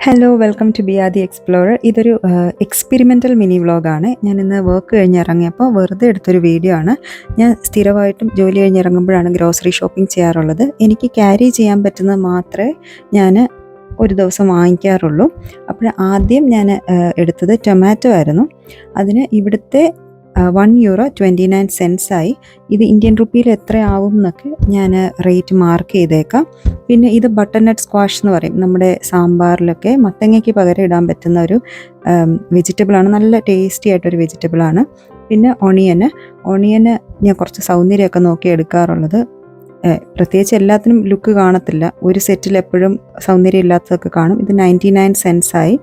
Hello welcome to ബിയാദി explorer. ഇതൊരു experimental mini വ്ളോഗാണ്. ഞാൻ ഇന്ന് വർക്ക് കഴിഞ്ഞിറങ്ങിയപ്പോൾ വെറുതെ എടുത്തൊരു വീഡിയോ ആണ്. ഞാൻ സ്ഥിരമായിട്ടും ജോലി കഴിഞ്ഞിറങ്ങുമ്പോഴാണ് ഗ്രോസറി ഷോപ്പിംഗ് ചെയ്യാറുള്ളത്. എനിക്ക് ക്യാരി ചെയ്യാൻ പറ്റുന്നത് മാത്രമേ ഞാൻ ഒരു ദിവസം വാങ്ങിക്കാറുള്ളൂ. അപ്പോൾ ആദ്യം ഞാൻ എടുത്തത് ടൊമാറ്റോ ആയിരുന്നു. അതിന് ഇവിടുത്തെ €1.29 ആയി. ഇത് ഇന്ത്യൻ റുപ്പിയിൽ എത്രയാവും എന്നൊക്കെ ഞാൻ റേറ്റ് മാർക്ക് ചെയ്തേക്കാം. പിന്നെ ഇത് ബട്ടർനട്ട് സ്ക്വാഷ് എന്ന് പറയും. നമ്മുടെ സാമ്പാറിലൊക്കെ മത്തങ്ങയ്ക്ക് പകരം ഇടാൻ പറ്റുന്ന ഒരു വെജിറ്റബിളാണ്. നല്ല ടേസ്റ്റി ആയിട്ടൊരു വെജിറ്റബിളാണ്. പിന്നെ ഓണിയന് ഞാൻ കുറച്ച് സൗന്ദര്യമൊക്കെ നോക്കി എടുക്കാറുള്ളത്. പ്രത്യേകിച്ച് എല്ലാത്തിനും ലുക്ക് കാണത്തില്ല. ഒരു സെറ്റിൽ എപ്പോഴും സൗന്ദര്യം ഇല്ലാത്തതൊക്കെ കാണും. ഇത് 99 ആയി.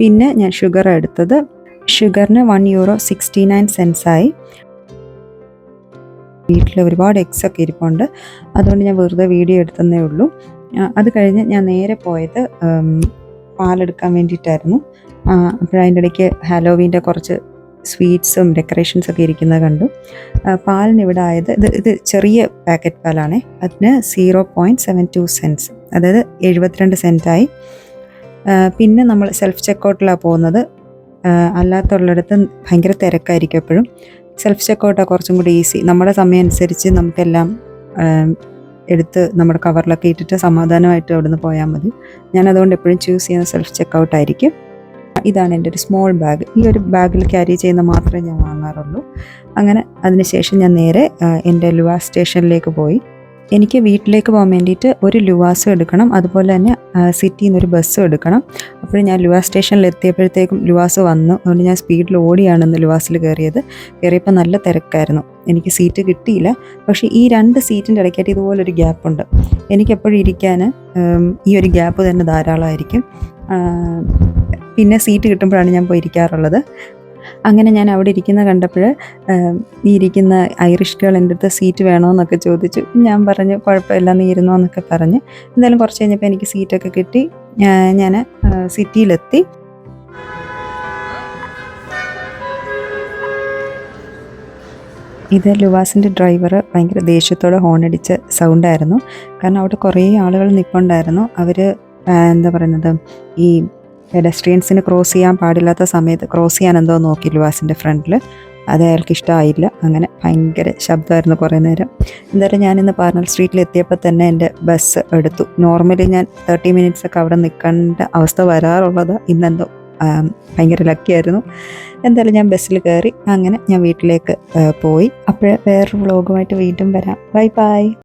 പിന്നെ ഞാൻ ഷുഗർ എടുത്തത്. ഷുഗറിന് €1.69 ആയി. വീട്ടിൽ ഒരുപാട് എഗ്സൊക്കെ ഇരിപ്പുണ്ട്. അതുകൊണ്ട് ഞാൻ വെറുതെ വീഡിയോ എടുത്തതേ ഉള്ളൂ. അത് കഴിഞ്ഞ് ഞാൻ നേരെ പോയത് പാലെടുക്കാൻ വേണ്ടിയിട്ടായിരുന്നു. അപ്പോഴതിൻ്റെ ഇടയ്ക്ക് ഹാലോവീൻ്റെ കുറച്ച് സ്വീറ്റ്സും ഡെക്കറേഷൻസൊക്കെ ഇരിക്കുന്നത് കണ്ടു. പാലിന് ഇവിടെ ആയത് ഇത് ചെറിയ പാക്കറ്റ് പാലാണേ. അതിന് €0.72, അതായത് 72 സെൻറ്റായി. പിന്നെ നമ്മൾ സെൽഫ് ചെക്കൗട്ടിലാണ് പോകുന്നത്. അല്ലാത്തുള്ളിടത്ത് ഭയങ്കര തിരക്കായിരിക്കും എപ്പോഴും. സെൽഫ് ചെക്കൗട്ടാണ് കുറച്ചും കൂടി ഈസി. നമ്മുടെ സമയം അനുസരിച്ച് നമുക്കെല്ലാം എടുത്ത് നമ്മുടെ കവറിലൊക്കെ ഇട്ടിട്ട് സമാധാനമായിട്ട് അവിടെ നിന്ന് പോയാൽ മതി. ഞാനതുകൊണ്ട് എപ്പോഴും ചൂസ് ചെയ്യുന്ന സെൽഫ് ചെക്കൗട്ടായിരിക്കും. ഇതാണ് എൻ്റെ ഒരു സ്മോൾ ബാഗ്. ഈ ഒരു ബാഗിൽ ക്യാരി ചെയ്യുന്ന മാത്രമേ ഞാൻ വാങ്ങാറുള്ളൂ. അങ്ങനെ അതിനുശേഷം ഞാൻ നേരെ എൻ്റെ ലുവാസ് സ്റ്റേഷനിലേക്ക് പോയി. എനിക്ക് വീട്ടിലേക്ക് പോകാൻ വേണ്ടിയിട്ട് ഒരു ലുവാസും എടുക്കണം, അതുപോലെ തന്നെ സിറ്റിയിൽ നിന്നൊരു ബസ്സും എടുക്കണം. അപ്പോൾ ഞാൻ ലുവാസ് സ്റ്റേഷനിൽ എത്തിയപ്പോഴത്തേക്കും ലുവാസ് വന്നു. അതുകൊണ്ട് ഞാൻ സ്പീഡിൽ ഓടിയാണെന്ന് ലുവാസിൽ കയറിയപ്പോൾ നല്ല തിരക്കായിരുന്നു. എനിക്ക് സീറ്റ് കിട്ടിയില്ല. പക്ഷേ ഈ 2 സീറ്റിൻ്റെ ഇടയ്ക്കായിട്ട് ഇതുപോലൊരു ഗ്യാപ്പുണ്ട്. എനിക്കെപ്പോഴും ഇരിക്കാൻ ഈ ഒരു ഗ്യാപ്പ് തന്നെ ധാരാളമായിരിക്കും. പിന്നെ സീറ്റ് കിട്ടുമ്പോഴാണ് ഞാൻ പോയി ഇരിക്കാറുള്ളത്. അങ്ങനെ ഞാൻ അവിടെ ഇരിക്കുന്ന കണ്ടപ്പോൾ ഈ ഇരിക്കുന്ന ഐറിഷ് ഗേൾ എൻ്റെ അടുത്ത് സീറ്റ് വേണമെന്നൊക്കെ ചോദിച്ചു. ഞാൻ പറഞ്ഞു കുഴപ്പമില്ല, നീ ഇരുന്നോ എന്നൊക്കെ പറഞ്ഞ്. എന്തായാലും കുറച്ച് കഴിഞ്ഞപ്പോൾ എനിക്ക് സീറ്റൊക്കെ കിട്ടി. ഞാൻ സിറ്റിയിലെത്തി. ഇത് ലുവാസിൻ്റെ ഡ്രൈവർ ഭയങ്കര ദേഷ്യത്തോടെ ഹോണടിച്ച സൗണ്ടായിരുന്നു. കാരണം അവിടെ കുറേ ആളുകൾ നിൽപ്പുണ്ടായിരുന്നു. അവർ എന്താ പറയുന്നത്, ഈ പെഡസ്ട്രിയൻസിന് ക്രോസ് ചെയ്യാൻ പാടില്ലാത്ത സമയത്ത് ക്രോസ് ചെയ്യാൻ എന്തോ നോക്കി ലുവാസിൻ്റെ ഫ്രണ്ടിൽ. അത് അയാൾക്ക് ഇഷ്ടമായില്ല. അങ്ങനെ ഭയങ്കര ശബ്ദമായിരുന്നു കുറേ നേരം. എന്തായാലും ഞാനിന്ന് പാർണൽ സ്ട്രീറ്റിൽ എത്തിയപ്പോൾ തന്നെ എൻ്റെ ബസ് എടുത്തു. നോർമലി ഞാൻ 30 മിനിറ്റ്സൊക്കെ അവിടെ നിൽക്കേണ്ട അവസ്ഥ വരാറുള്ളത്. ഇന്നെന്തോ ഭയങ്കര ലക്കിയായിരുന്നു. എന്തായാലും ഞാൻ ബസ്സിൽ കയറി. അങ്ങനെ ഞാൻ വീട്ടിലേക്ക് പോയി. അപ്പോൾ വേറൊരു വ്ളോഗുമായിട്ട് വീണ്ടും വരാം. Bye bye.